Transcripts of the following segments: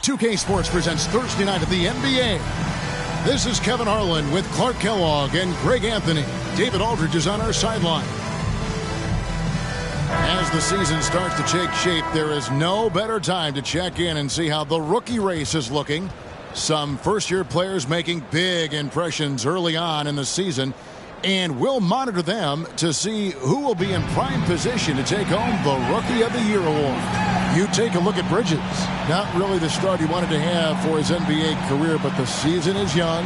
2K Sports presents Thursday Night at the NBA. This is Kevin Harlan with Clark Kellogg and Greg Anthony. David Aldridge is on our sideline. As the season starts to take shape, there is no better time to check in and see how the rookie race is looking. Some first-year players making big impressions early on in the season, and we'll monitor them to see who will be in prime position to take home the Rookie of the Year award. You take a look at Bridges. Not really the start he wanted to have for his NBA career, but the season is young.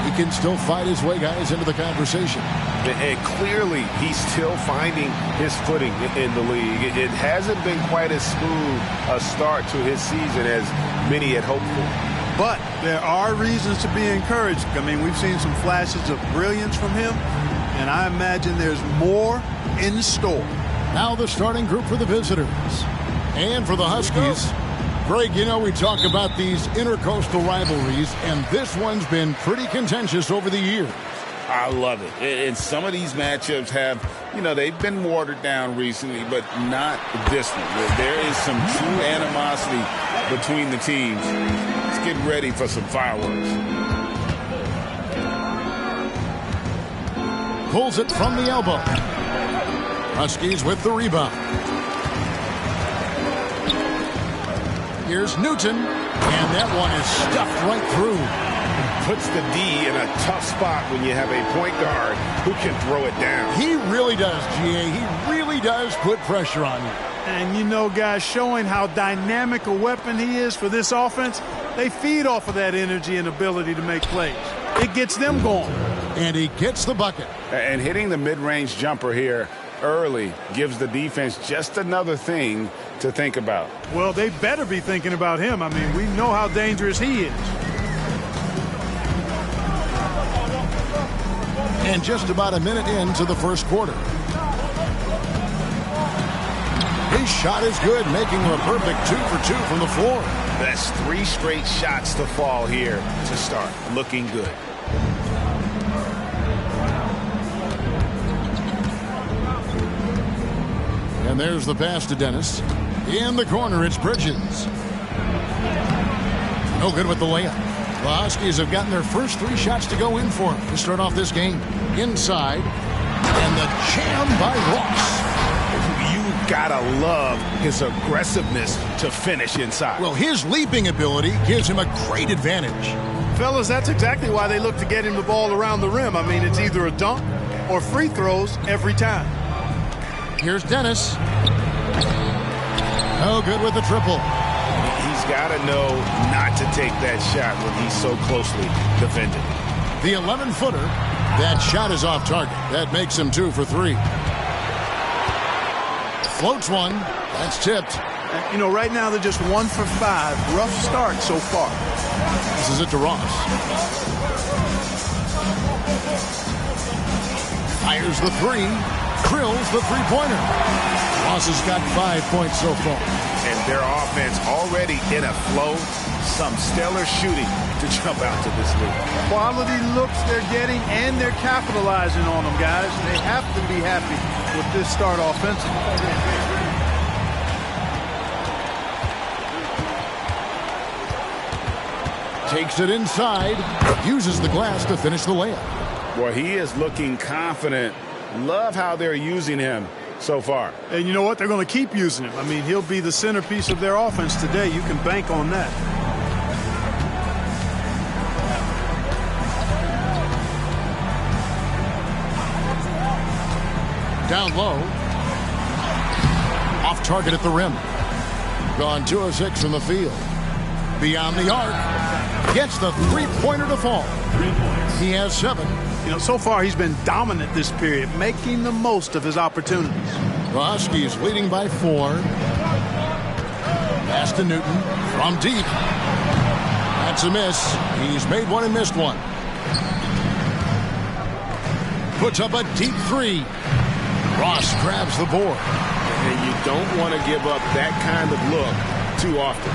He can still fight his way, guys, into the conversation. And clearly, he's still finding his footing in the league. It hasn't been quite as smooth a start to his season as many had hoped for. But there are reasons to be encouraged. I mean, we've seen some flashes of brilliance from him, and I imagine there's more in store. Now the starting group for the visitors. And for the Huskies, Greg, you know, we talk about these intercoastal rivalries, and this one's been pretty contentious over the years. I love it. And some of these matchups have, you know, they've been watered down recently, but not this one. There is some true animosity between the teams. Let's get ready for some fireworks. Pulls it from the elbow. Huskies with the rebound. Here's Newton, and that one is stuffed right through. Puts the D in a tough spot when you have a point guard who can throw it down. He really does, GA. He really does put pressure on you. And, you know, guys, showing how dynamic a weapon he is for this offense, they feed off of that energy and ability to make plays. It gets them going. And he gets the bucket. And hitting the mid-range jumper here early gives the defense just another thing to think about. Well, they better be thinking about him. I mean, we know how dangerous he is. And just about a minute into the first quarter. His shot is good, making him a perfect 2 for 2 from the floor. That's 3 straight shots to fall here to start. Looking good. And there's the pass to Dennis. In the corner, it's Bridges. No good with the layup. The Huskies have gotten their first 3 shots to go in for him to start off this game. Inside, and the jam by Ross. You gotta love his aggressiveness to finish inside. Well, his leaping ability gives him a great advantage. Fellas, that's exactly why they look to get him the ball around the rim. I mean, it's either a dunk or free throws every time. Here's Dennis. No good with the triple. He's got to know not to take that shot when he's so closely defended. The 11-footer. That shot is off target. That makes him 2 for 3. Floats one. That's tipped. You know, right now they're just 1 for 5. Rough start so far. This is it to Ross. Fires the 3. Drills the three-pointer. Ross has got 5 points so far. And their offense already in a flow. Some stellar shooting to jump out to this league. Quality looks they're getting, and they're capitalizing on them, guys. They have to be happy with this start offensively. Takes it inside. Uses the glass to finish the layup. Well, he is looking confident. Love how they're using him so far. And you know what? They're going to keep using him. I mean, he'll be the centerpiece of their offense today. You can bank on that. Down low. Off target at the rim. Gone 2 of 6 from the field. Beyond the arc. Gets the three-pointer to fall. He has 7. You know, so far he's been dominant this period, making the most of his opportunities. The Huskies leading by 4. Pass to Newton from deep. That's a miss. He's made one and missed one. Puts up a deep 3. Ross grabs the board. And you don't want to give up that kind of look too often.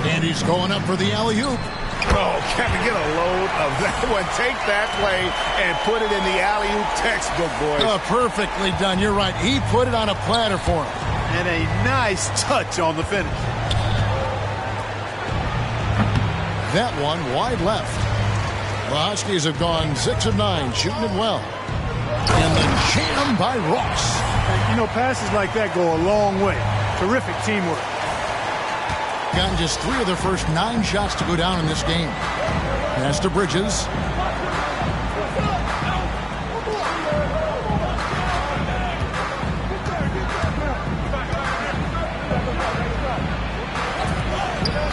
And he's going up for the alley-oop. Oh, can we get a load of that one? Take that play and put it in the alley-oop textbook, boys. Oh, perfectly done. You're right. He put it on a platter for him. And a nice touch on the finish. That one wide left. The Huskies have gone 6 of 9, shooting it well. And the jam by Ross. And, you know, passes like that go a long way. Terrific teamwork. Gotten just 3 of their first 9 shots to go down in this game. Pass to Bridges.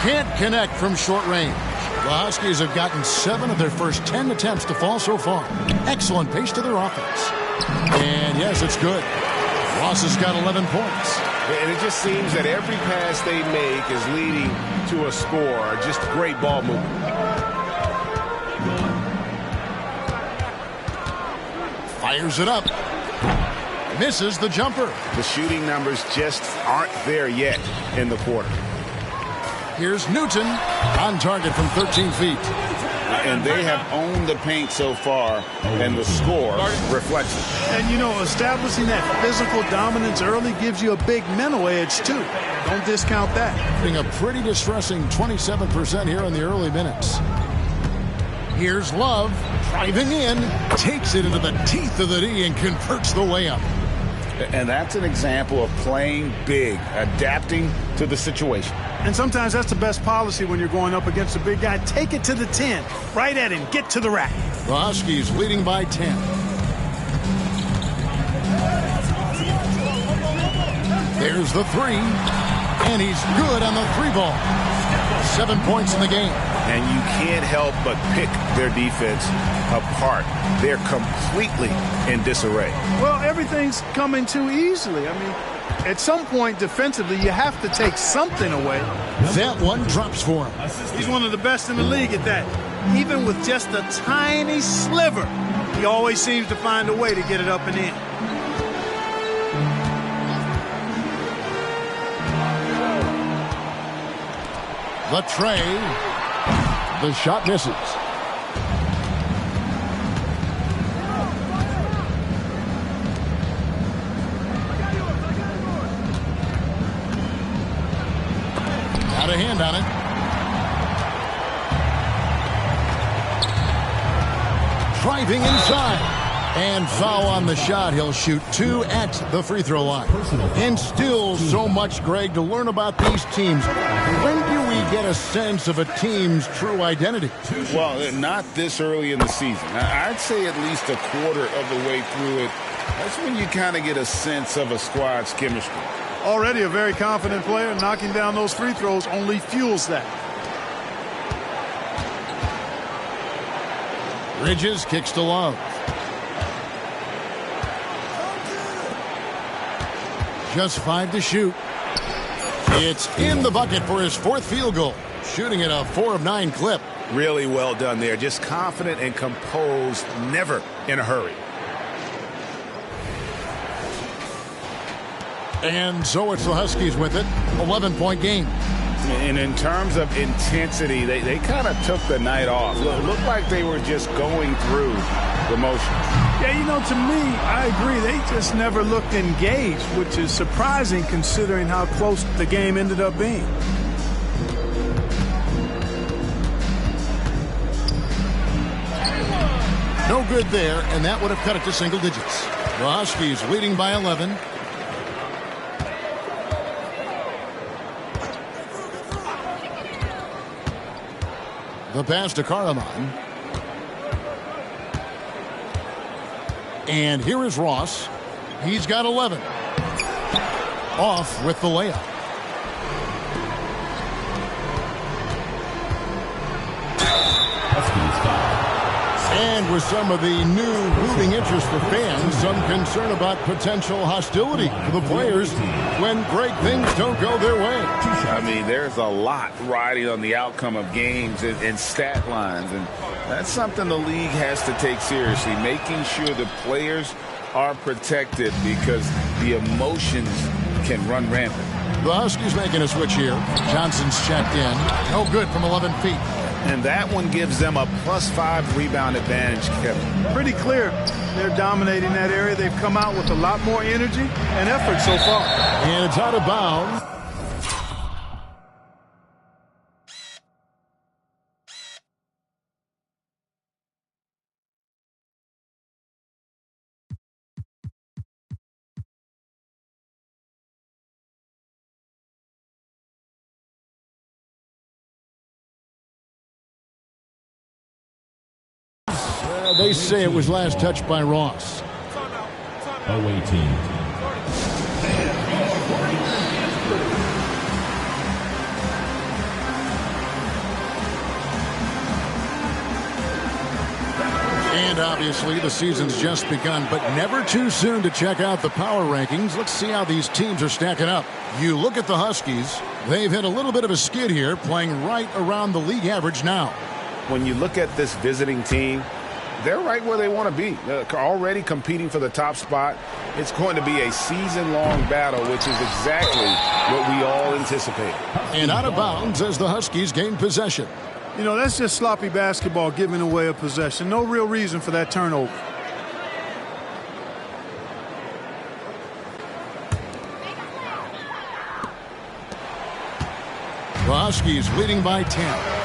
Can't connect from short range. The Huskies have gotten 7 of their first 10 attempts to fall so far. Excellent pace to their offense. And yes, it's good. Ross has got 11 points. And it just seems that every pass they make is leading to a score. Just great ball movement. Fires it up. Misses the jumper. The shooting numbers just aren't there yet in the quarter. Here's Newton on target from 13 feet. And they have owned the paint so far, and the score reflects it. And, you know, establishing that physical dominance early gives you a big mental edge, too. Don't discount that. Being a pretty distressing 27% here in the early minutes. Here's Love, driving in, takes it into the teeth of the D and converts the layup. And that's an example of playing big, adapting to the situation. And sometimes that's the best policy when you're going up against a big guy. Take it to the 10, right at him, get to the rack. The Huskies leading by 10. There's the 3, and he's good on the 3 ball. 7 points in the game. And you can't help but pick their defense apart. They're completely in disarray. Well, everything's coming too easily. I mean, at some point defensively, you have to take something away. That one drops for him. He's one of the best in the league at that. Even with just a tiny sliver, he always seems to find a way to get it up and in. The tray. The shot misses. Got a hand on it. Driving inside. And foul on the shot. He'll shoot 2 at the free throw line. And still so much, Greg, to learn about these teams. When do we get a sense of a team's true identity? Well, not this early in the season. I'd say at least a quarter of the way through it. That's when you kind of get a sense of a squad's chemistry. Already a very confident player. Knocking down those free throws only fuels that. Bridges kicks to Love. Just 5 to shoot. It's in the bucket for his 4th field goal. Shooting at a 4 of 9 clip. Really well done there. Just confident and composed, never in a hurry. And so it's the Huskies with it. 11-point game. And in terms of intensity, they kind of took the night off. It looked like they were just going through the motions. Yeah, you know, to me, I agree. They just never looked engaged, which is surprising considering how close the game ended up being. No good there, and that would have cut it to single digits. The Huskies leading by 11. The pass to Karaman. And here is Ross. He's got 11. Off with the layup. And with some of the new rooting interest for fans, some concern about potential hostility for the players when great things don't go their way. I mean, there's a lot riding on the outcome of games and stat lines, and that's something the league has to take seriously, making sure the players are protected because the emotions can run rampant. The Huskies making a switch here. Johnson's checked in. No good from 11 feet. And that one gives them a +5 rebound advantage, Kevin. Pretty clear. They're dominating that area. They've come out with a lot more energy and effort so far. And it's out of bounds. They say it was last touched by Ross. Away team. And obviously the season's just begun, but never too soon to check out the power rankings. Let's see how these teams are stacking up. You look at the Huskies. They've hit a little bit of a skid here, playing right around the league average now. When you look at this visiting team, they're right where they want to be. They're already competing for the top spot. It's going to be a season-long battle, which is exactly what we all anticipate. And out of bounds as the Huskies gain possession. You know, that's just sloppy basketball, giving away a possession. No real reason for that turnover. The Huskies leading by 10.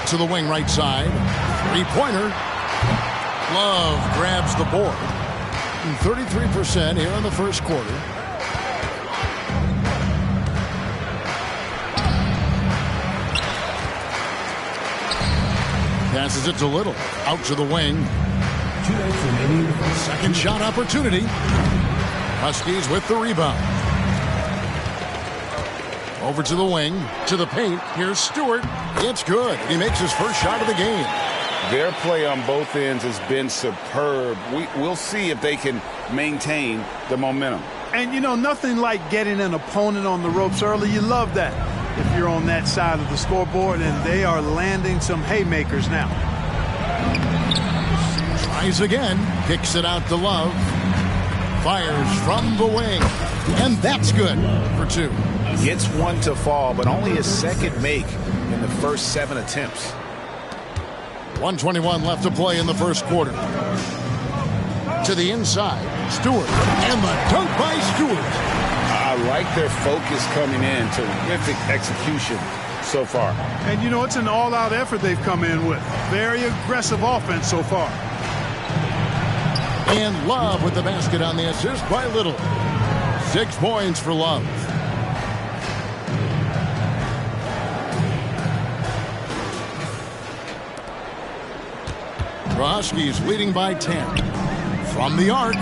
To the wing right side. Three-pointer. Love grabs the board. 33% here in the first quarter. Passes it to Little. Out to the wing. Second shot opportunity. Huskies with the rebound. Over to the wing. To the paint. Here's Stewart. It's good. He makes his first shot of the game. Their play on both ends has been superb. We'll see if they can maintain the momentum. And, you know, nothing like getting an opponent on the ropes early. You love that if you're on that side of the scoreboard, and they are landing some haymakers now. Tries again. Kicks it out to Love. Fires from the wing. And that's good for two. Gets one to fall, but only his second make in the first 7 attempts. 1:21 left to play in the first quarter. To the inside. Stewart. And the dunk by Stewart. I like their focus coming in. Terrific execution so far. And, you know, it's an all-out effort they've come in with. Very aggressive offense so far. And Love with the basket on the assist by Little. 6 points for Love. Huskies leading by 10. From the arc.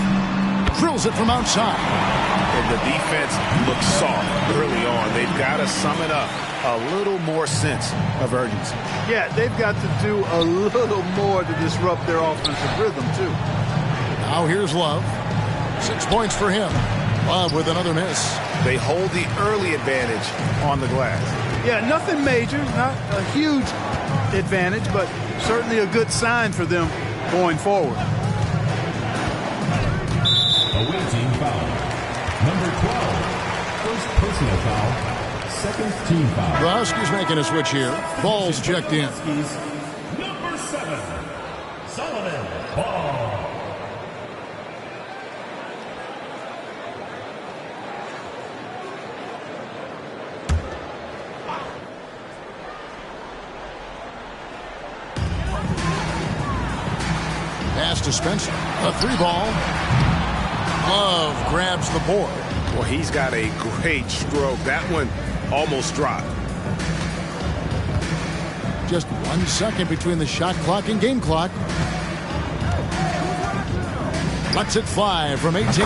Drills it from outside. And the defense looks soft early on. They've got to sum it up. A little more sense of urgency. Yeah, they've got to do a little more to disrupt their offensive rhythm, too. Now here's Love. 6 points for him. Love with another miss. They hold the early advantage on the glass. Yeah, nothing major, not a huge advantage, but certainly a good sign for them going forward. Awaiting foul. Number 12. First personal foul. Second team foul. The Huskies making a switch here. Ball's checked in. Number 7. Solomon Ball. Pass to Spencer. A 3-ball. Love grabs the board. Well, he's got a great stroke. That one almost dropped. Just 1 second between the shot clock and game clock. Lets it fly from 18.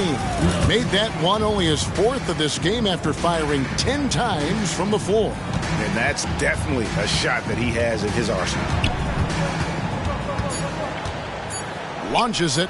Made that one only his 4th of this game after firing 10 times from the floor. And that's definitely a shot that he has in his arsenal. Launches it.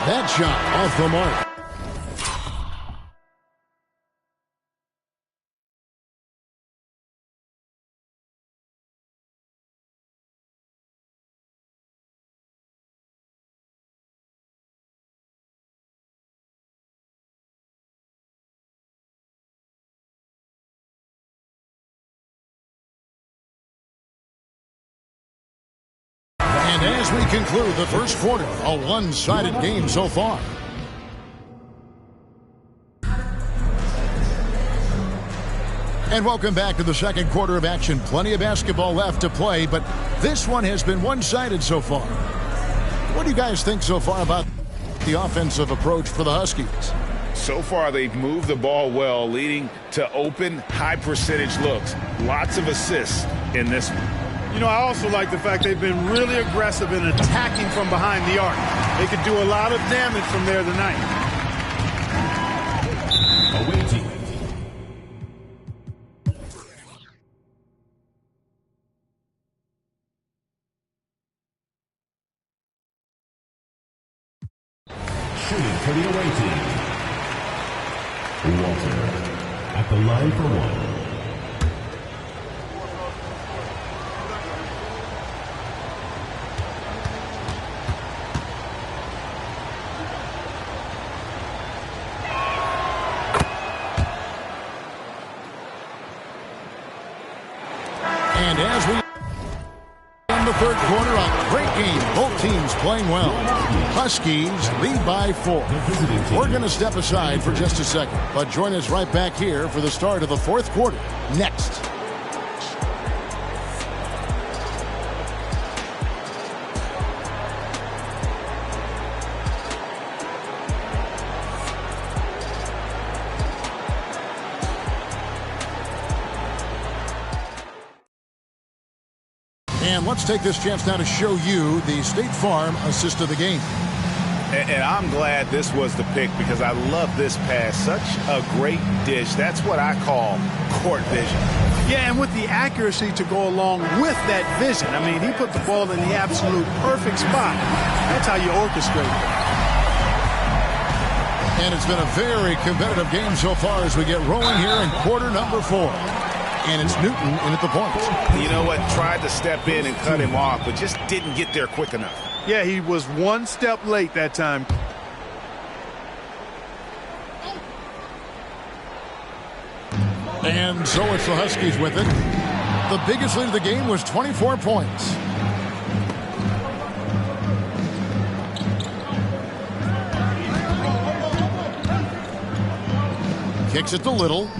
That shot off the mark. And as we conclude the first quarter, a one-sided game so far. And welcome back to the second quarter of action. Plenty of basketball left to play, but this one has been one-sided so far. What do you guys think so far about the offensive approach for the Huskies? So far, they've moved the ball well, leading to open, high-percentage looks. Lots of assists in this one. You know, I also like the fact they've been really aggressive in attacking from behind the arc. They could do a lot of damage from there tonight. Away team. Shooting for the away team. Walter at the line for one. And as we in the third quarter, a great game. Both teams playing well. Huskies lead by 4. We're going to step aside for just a second, but join us right back here for the start of the fourth quarter next. And let's take this chance now to show you the State Farm assist of the game. And I'm glad this was the pick because I love this pass. Such a great dish. That's what I call court vision. Yeah, and with the accuracy to go along with that vision. I mean, he put the ball in the absolute perfect spot. That's how you orchestrate it. And it's been a very competitive game so far as we get rolling here in quarter number 4. And it's Newton in at the point. You know what? Tried to step in and cut him off, but just didn't get there quick enough. Yeah, he was one step late that time. And so it's the Huskies with it. The biggest lead of the game was 24 points. Kicks it to Little.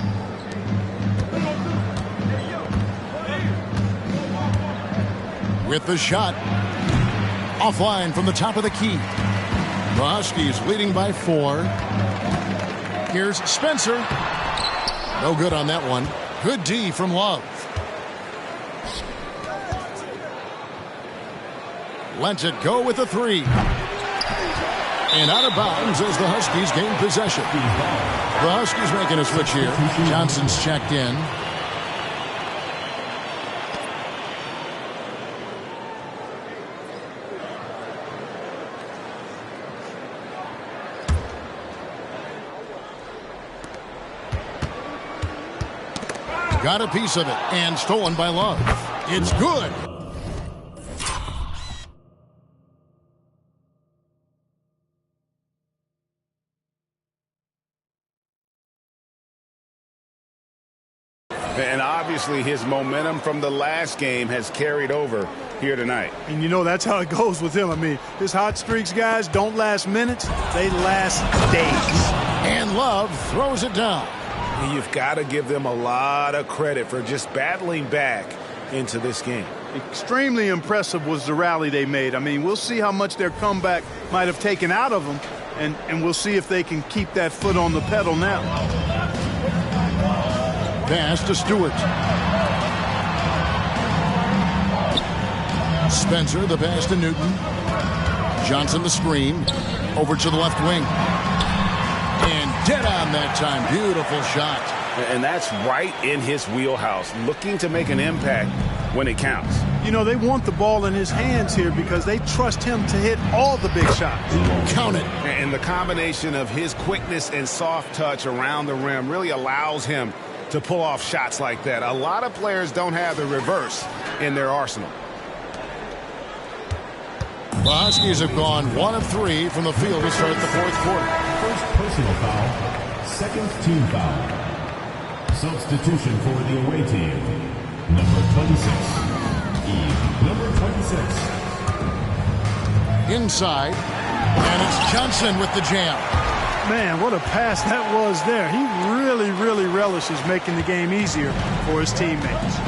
With the shot. Offline from the top of the key. The Huskies leading by 4. Here's Spencer. No good on that one. Good D from Love. Lets it go with a 3. And out of bounds as the Huskies gain possession. The Huskies making a switch here. Johnson's checked in. Got a piece of it and stolen by Love. It's good. And obviously his momentum from the last game has carried over here tonight. And you know that's how it goes with him. I mean, his hot streaks, guys, don't last minutes. They last days. And Love throws it down. You've got to give them a lot of credit for just battling back into this game. Extremely impressive was the rally they made. I mean, we'll see how much their comeback might have taken out of them, and we'll see if they can keep that foot on the pedal now. Pass to Stewart. Spencer, the pass to Newton. Johnson, the screen. Over to the left wing. And dead on that time. Beautiful shot. And that's right in his wheelhouse, looking to make an impact when it counts. You know, they want the ball in his hands here because they trust him to hit all the big shots. Count it. And the combination of his quickness and soft touch around the rim really allows him to pull off shots like that. A lot of players don't have the reverse in their arsenal. The Huskies have gone 1 of 3 from the field to start the fourth quarter. First personal foul, second team foul. Substitution for the away team. Number 26. Number 26. Inside, and it's Johnson with the jam. Man, what a pass that was there. He really relishes making the game easier for his teammates.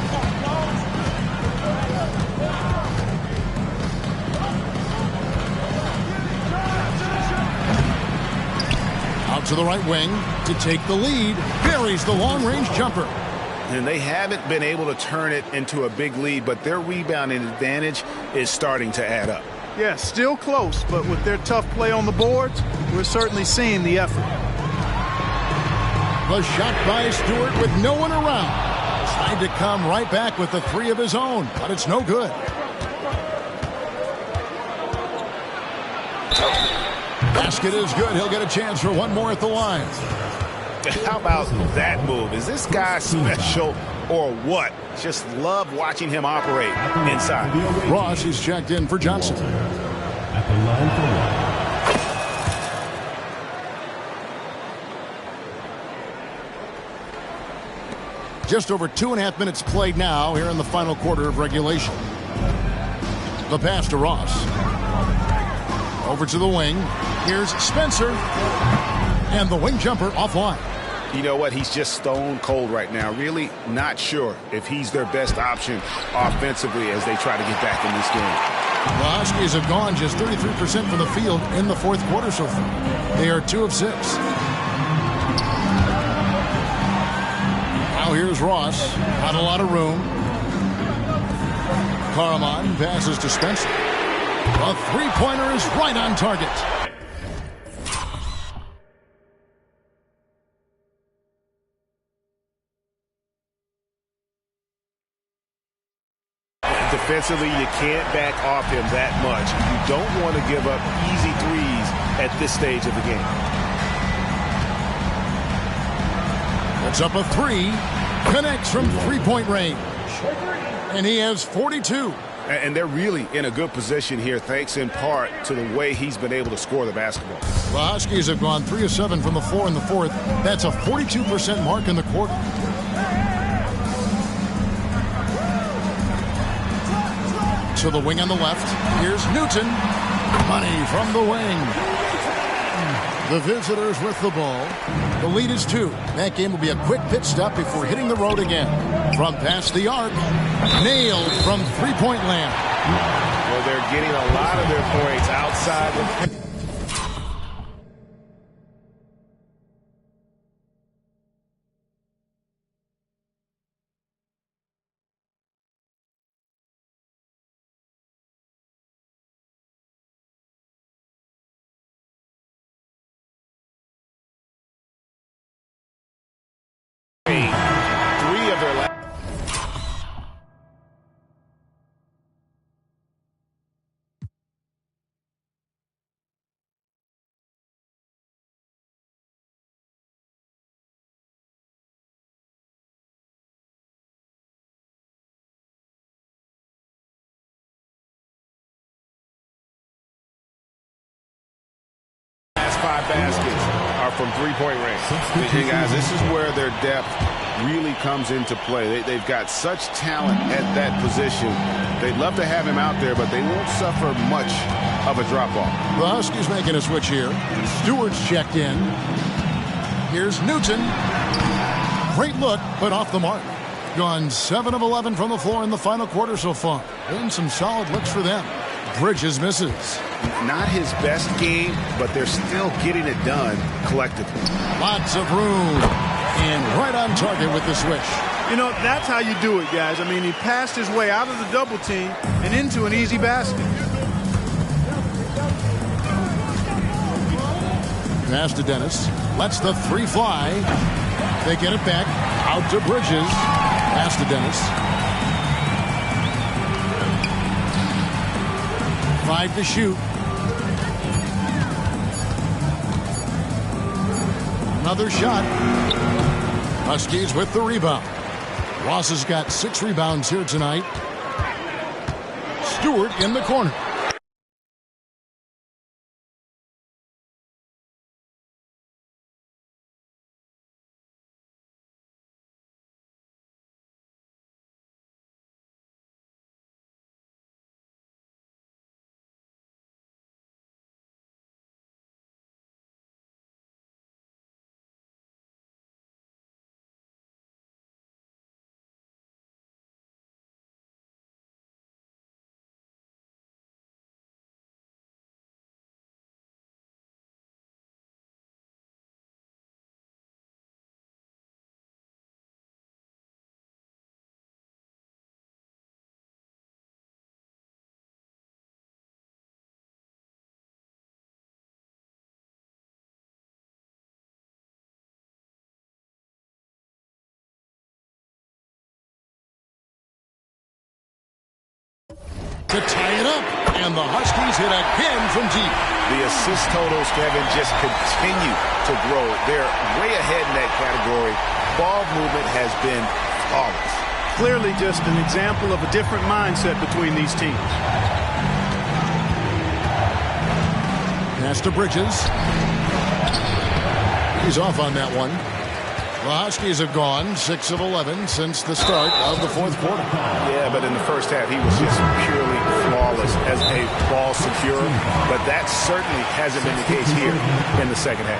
Out to the right wing to take the lead. Buries the long-range jumper. And they haven't been able to turn it into a big lead, but their rebounding advantage is starting to add up. Yeah, still close, but with their tough play on the boards, we're certainly seeing the effort. The shot by Stewart with no one around. Tried to come right back with the 3 of his own, but it's no good. Basket is good. He'll get a chance for one more at the line. How about that move? Is this guy special or what? Just love watching him operate inside. Ross is checked in for Johnson. At the line for one. Just over 2.5 minutes played now here in the final quarter of regulation. The pass to Ross. Over to the wing. Here's Spencer. And the wing jumper offline. You know what? He's just stone cold right now. Really not sure if he's their best option offensively as they try to get back in this game. The Huskies have gone just 33% from the field in the fourth quarter so far. They are 2 of 6. Now here's Ross. Not a lot of room. Karaman passes to Spencer. A three-pointer is right on target. Defensively, you can't back off him that much. You don't want to give up easy threes at this stage of the game. Puts up a 3. Connects from three-point range. And he has 42. And they're really in a good position here, thanks in part to the way he's been able to score the basketball. The Huskies have gone 3 of 7 from the floor in the fourth. That's a 42% mark in the quarter. To the wing on the left. Here's Newton. Money from the wing. The visitors with the ball. The lead is 2. That game will be a quick pit stop before hitting the road again. From past the arc. Nailed from three-point land. Well, they're getting a lot of their points outside the... last 5 baskets are from three-point range. And guys, this is where their depth really comes into play. They've got such talent at that position. They'd love to have him out there, but they won't suffer much of a drop-off. The Huskies making a switch here. Stewart's checked in. Here's Newton. Great look, but off the mark. Gone 7 of 11 from the floor in the final quarter so far. And some solid looks for them. Bridges misses. Not his best game, but they're still getting it done collectively. Lots of room. And right on target with the switch. You know, that's how you do it, guys. I mean, he passed his way out of the double team and into an easy basket. Pass to Dennis. Lets the 3 fly. They get it back. Out to Bridges. Pass to Dennis. 5 to shoot. Another shot. Huskies with the rebound. Ross has got 6 rebounds here tonight. Stewart in the corner. To tie it up, and the Huskies hit again from deep. The assist totals, Kevin, just continue to grow. They're way ahead in that category. Ball movement has been flawless. Clearly just an example of a different mindset between these teams. Pass to Bridges. He's off on that one. The Huskies have gone 6 of 11 since the start of the fourth quarter. Yeah, but in the first half, he was just purely flawless as a ball securer. But that certainly hasn't been the case here in the second half.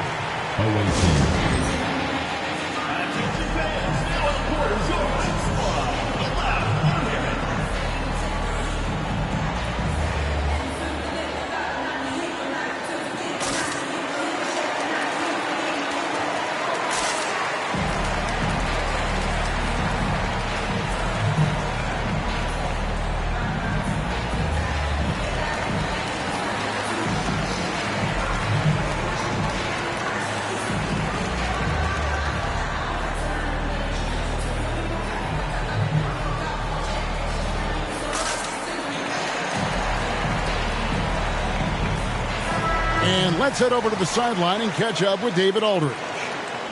And let's head over to the sideline and catch up with David Aldridge.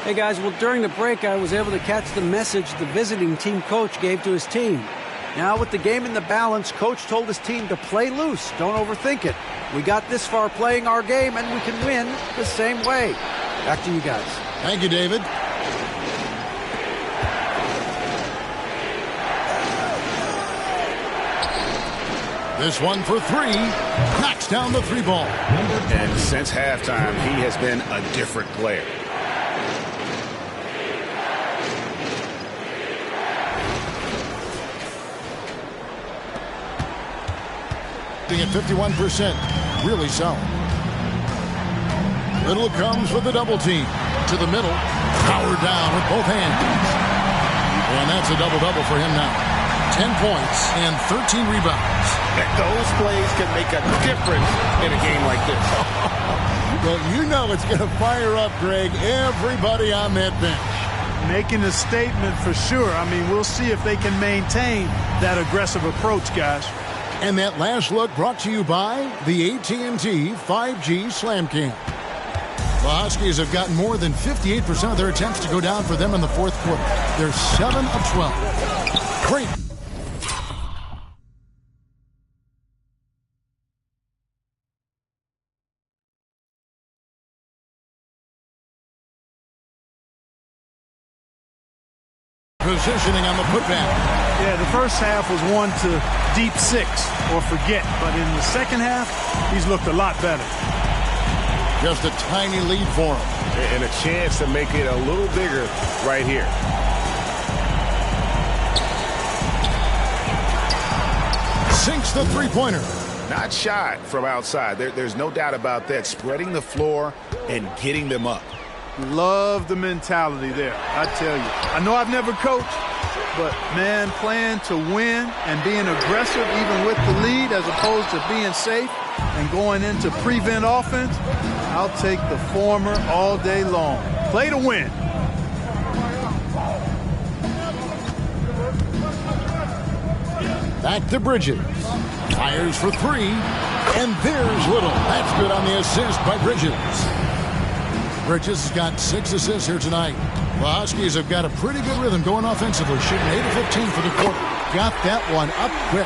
Hey, guys. Well, during the break, I was able to catch the message the visiting team coach gave to his team. Now, with the game in the balance, coach told his team to play loose. Don't overthink it. We got this far playing our game, and we can win the same way. Back to you guys. Thank you, David. This one for 3. Knocks down the 3 ball. And since halftime, he has been a different player. At 51%. Really solid. Little comes with the double team. To the middle. Powered down with both hands. And that's a double-double for him now. 10 points and 13 rebounds. Those plays can make a difference in a game like this. Well, you know it's going to fire up, Greg, everybody on that bench. Making a statement for sure. I mean, we'll see if they can maintain that aggressive approach, guys. And that last look brought to you by the AT&T 5G Slam Cam. The Huskies have gotten more than 58% of their attempts to go down for them in the fourth quarter. They're 7 of 12. Great. Positioning on the putback. Yeah, the first half was one to deep 6 or forget. But in the second half, he's looked a lot better. Just a tiny lead for him. And a chance to make it a little bigger right here. Sinks the three-pointer. Not shot from outside. There's no doubt about that. Spreading the floor and getting them up. Love the mentality there, I tell you. I know I've never coached, but, man, playing to win and being aggressive even with the lead as opposed to being safe and going into prevent offense, I'll take the former all day long. Play to win. Back to Bridges. Fires for 3. And there's Little. That's good on the assist by Bridges. Bridges has got 6 assists here tonight. The Huskies have got a pretty good rhythm going offensively, shooting 8 of 15 for the quarter. Got that one up quick.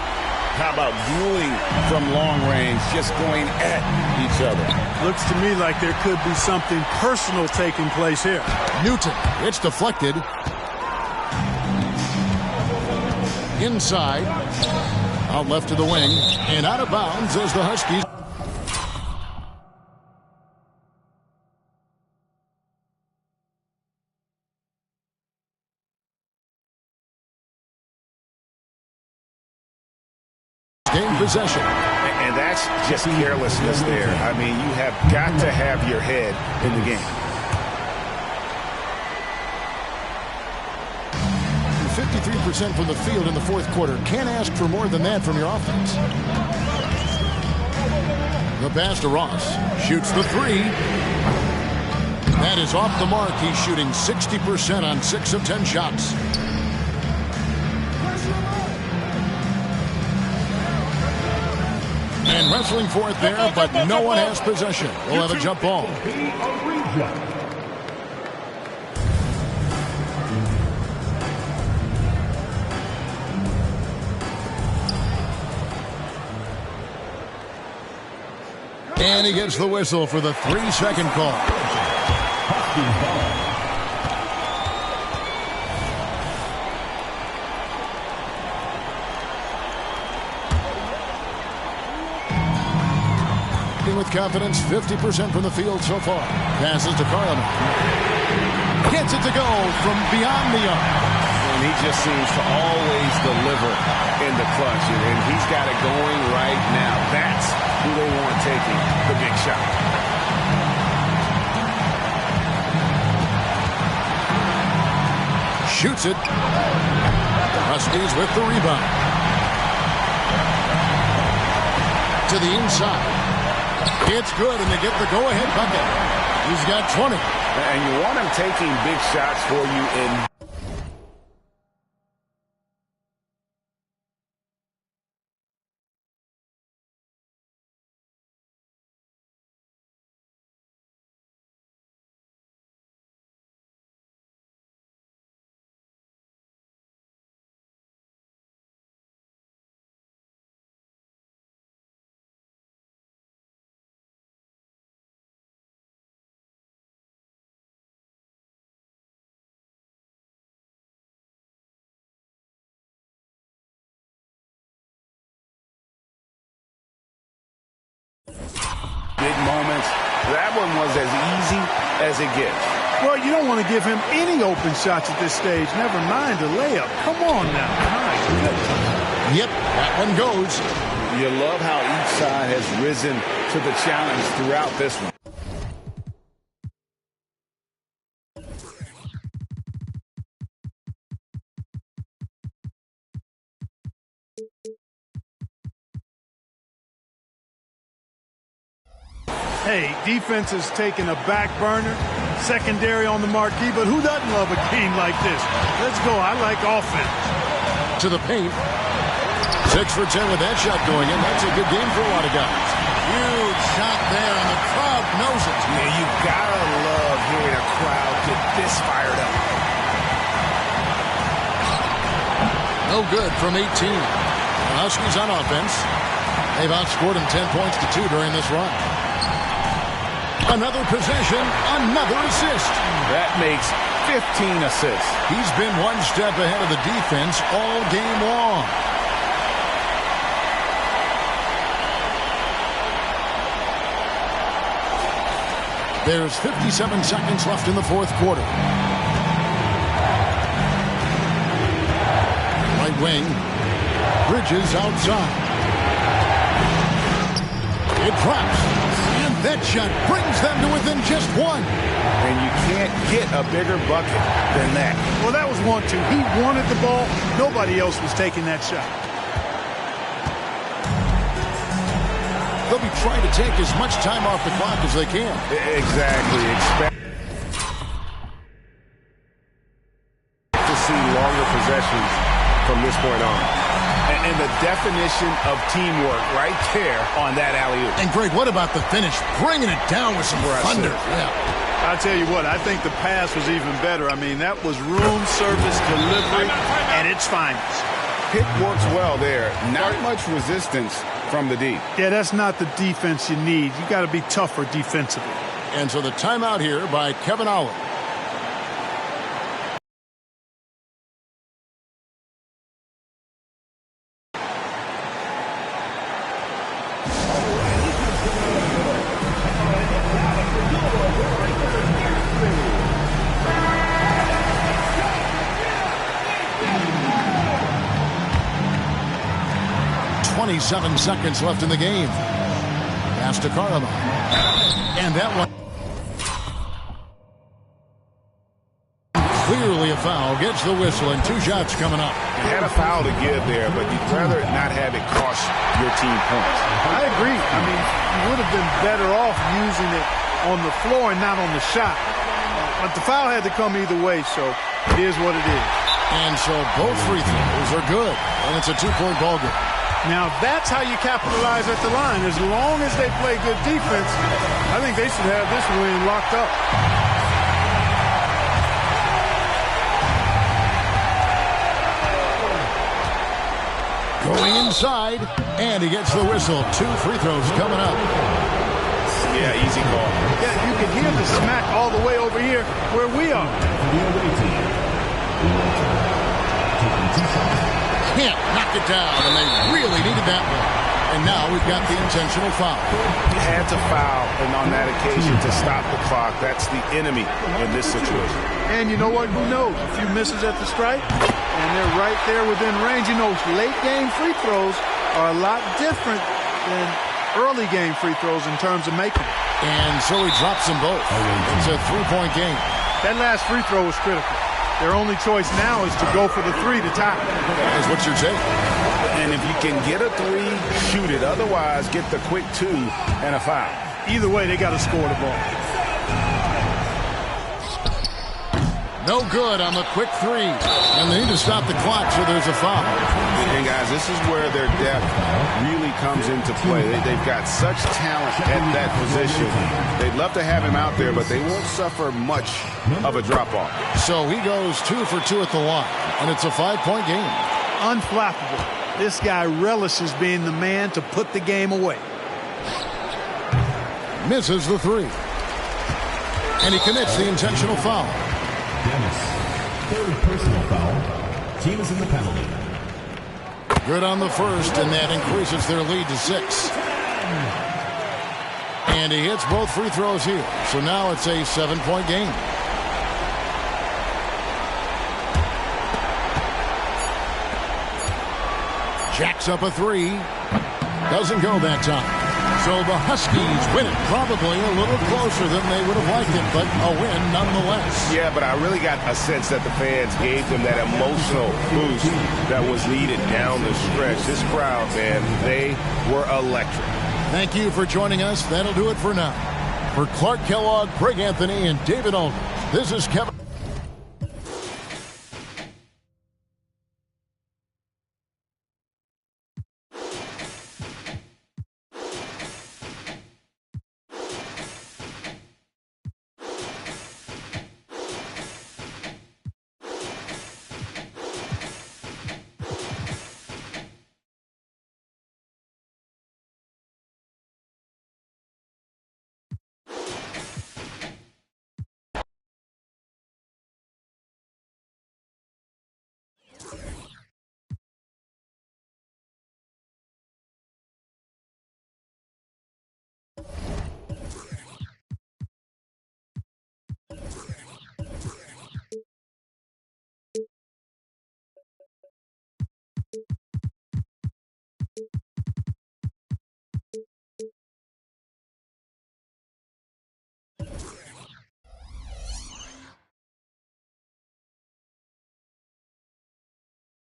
How about dueling from long range, just going at each other? Looks to me like there could be something personal taking place here. Newton, it's deflected. Inside. Out left to the wing. And out of bounds as the Huskies. Game possession. And that's just carelessness there. I mean, you have got to have your head in the game. 53% from the field in the fourth quarter. Can't ask for more than that from your offense. The pass to Ross. Shoots the 3. That is off the mark. He's shooting 60% on 6 of 10 shots. And wrestling for it there, but no one has possession. We'll have a jump ball. And he gets the whistle for the 3-second call. With confidence, 50% from the field so far. Passes to Carlin. Gets it to go from beyond the arc. And he just seems to always deliver in the clutch. And he's got it going right now. That's who they want taking the big shot. Shoots it. Huskies with the rebound. To the inside. It's good, and they get the go-ahead bucket. He's got 20. And you want him taking big shots for you in... Big moments. That one was as easy as it gets. Well, you don't want to give him any open shots at this stage. Never mind a layup. Come on now. My goodness. Yep, that one goes. You love how each side has risen to the challenge throughout this one. Hey, defense is taking a back burner, secondary on the marquee, but who doesn't love a game like this? Let's go. I like offense. To the paint. 6 for 10 with that shot going in. That's a good game for a lot of guys. Huge shot there, and the crowd knows it. Yeah, you've got to love hearing a crowd get this fired up. No good from 18. The Huskies on offense. They've outscored them 10 points to 2 during this run. Another possession, another assist. That makes 15 assists. He's been one step ahead of the defense all game long. There's 57 seconds left in the fourth quarter. Right wing. Bridges outside. It drops. And that shot brings them to within just 1. And you can't get a bigger bucket than that. Well, that was 1-2. He wanted the ball. Nobody else was taking that shot. They'll be trying to take as much time off the clock as they can. Exactly. Expect to see longer possessions from this point on. And the definition of teamwork right there on that alley-oop. And Greg, what about the finish? Bringing it down with some thunder. Yeah. I tell you what, I think the pass was even better. I mean, that was room service delivery at its finest. Pick works well there. Not much resistance from the D. Yeah, that's not the defense you need. You got to be tougher defensively. And so the timeout here by Kevin Ollie. Seven seconds left in the game. Pass to Carnival. And that one clearly a foul. Gets the whistle and 2 shots coming up. You had a foul to give there, but you'd rather not have it cost your team points. I agree. I mean, you would have been better off using it on the floor and not on the shot. But the foul had to come either way, so it is what it is. And so both free throws are good. And it's a 2-point ball game. Now, that's how you capitalize at the line. As long as they play good defense, I think they should have this win locked up. Going inside, and he gets the whistle. 2 free throws coming up. Yeah, easy call. Yeah, you can hear the smack all the way over here where we are. Can't knock it down, and they really needed that one. And now we've got the intentional foul. You had to foul, and on that occasion to stop the clock. That's the enemy in this situation. And you know what? Who knows? A few misses at the stripe, and they're right there within range. You know, late game free throws are a lot different than early game free throws in terms of making it. And so he drops them both. It's a 3-point game. That last free throw was critical. Their only choice now is to go for the 3 to tie. That's what you're saying. And if you can get a 3, shoot it. Otherwise, get the quick 2 and a foul. Either way, they got to score the ball. No good on the quick 3. And they need to stop the clock, so there's a foul. And guys, this is where their depth really comes into play. They've got such talent at that position. They'd love to have him out there, but they won't suffer much of a drop-off. So he goes 2 for 2 at the line, and it's a 5-point game. Unflappable. This guy relishes being the man to put the game away. Misses the 3. And he commits the intentional foul. Dennis, 3rd personal foul. Team is in the penalty. Good on the first, and that increases their lead to 6. And he hits both free throws here. So now it's a 7-point game. Jacks up a 3. Doesn't go that time. So the Huskies win it. Probably a little closer than they would have liked it, but a win nonetheless. Yeah, but I really got a sense that the fans gave them that emotional boost that was needed down the stretch. This crowd, man, they were electric. Thank you for joining us. That'll do it for now. For Clark Kellogg, Greg Anthony, and David Aldridge, this is Kevin.